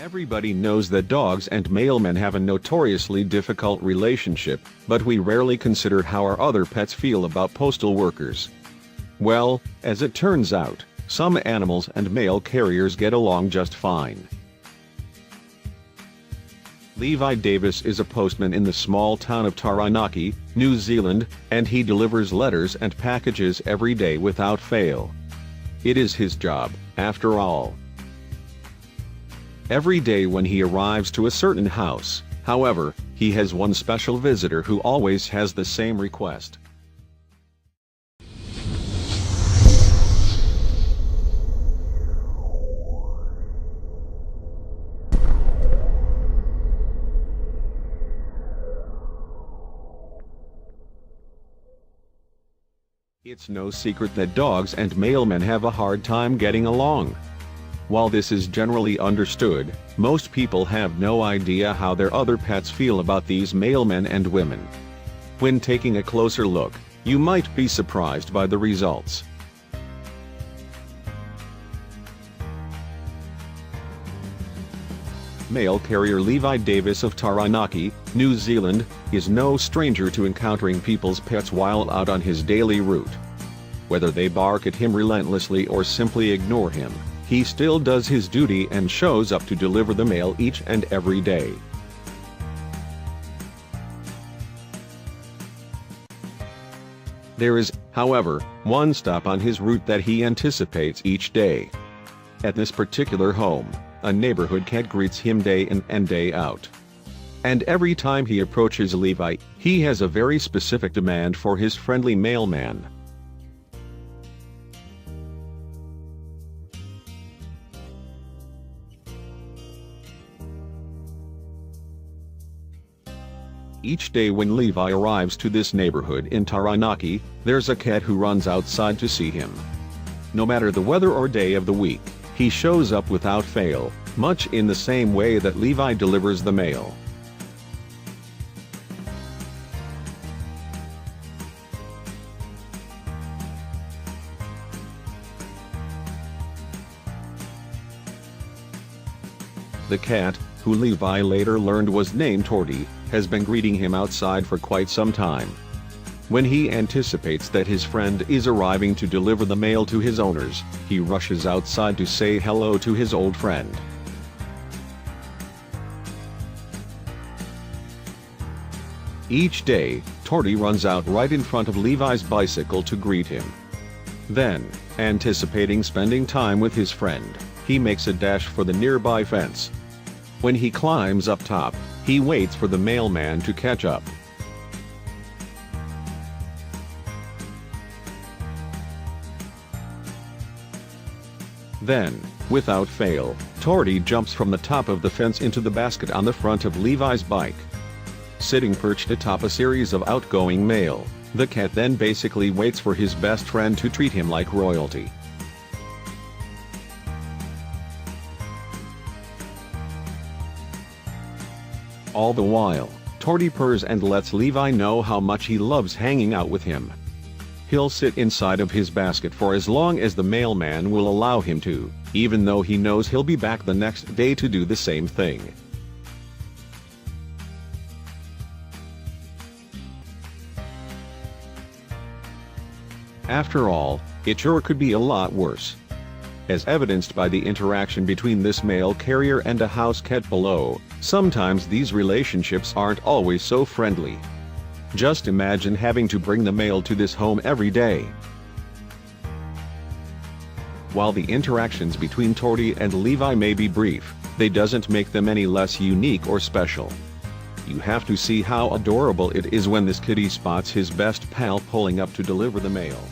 Everybody knows that dogs and mailmen have a notoriously difficult relationship, but we rarely consider how our other pets feel about postal workers. Well, as it turns out, some animals and mail carriers get along just fine. Levi Davis is a postman in the small town of Taranaki, New Zealand, and he delivers letters and packages every day without fail. It is his job, after all. Every day when he arrives to a certain house, however, he has one special visitor who always has the same request. It's no secret that dogs and mailmen have a hard time getting along. While this is generally understood, most people have no idea how their other pets feel about these mailmen and women. When taking a closer look, you might be surprised by the results. Mail carrier Levi Davis of Taranaki, New Zealand, is no stranger to encountering people's pets while out on his daily route. Whether they bark at him relentlessly or simply ignore him, he still does his duty and shows up to deliver the mail each and every day. There is, however, one stop on his route that he anticipates each day. At this particular home, a neighborhood cat greets him day in and day out. And every time he approaches Levi, he has a very specific demand for his friendly mailman. Each day when Levi arrives to this neighborhood in Taranaki, there's a cat who runs outside to see him. No matter the weather or day of the week, he shows up without fail, much in the same way that Levi delivers the mail. The cat, who Levi later learned was named Torty, has been greeting him outside for quite some time. When he anticipates that his friend is arriving to deliver the mail to his owners, he rushes outside to say hello to his old friend. Each day, Torty runs out right in front of Levi's bicycle to greet him. Then, anticipating spending time with his friend, he makes a dash for the nearby fence. When he climbs up top, he waits for the mailman to catch up. Then, without fail, Torty jumps from the top of the fence into the basket on the front of Levi's bike. Sitting perched atop a series of outgoing mail, the cat then basically waits for his best friend to treat him like royalty. All the while, Torty purrs and lets Levi know how much he loves hanging out with him. He'll sit inside of his basket for as long as the mailman will allow him to, even though he knows he'll be back the next day to do the same thing. After all, it sure could be a lot worse. As evidenced by the interaction between this mail carrier and a house cat below, sometimes these relationships aren't always so friendly. Just imagine having to bring the mail to this home every day. While the interactions between Torty and Levi may be brief, they doesn't make them any less unique or special. You have to see how adorable it is when this kitty spots his best pal pulling up to deliver the mail.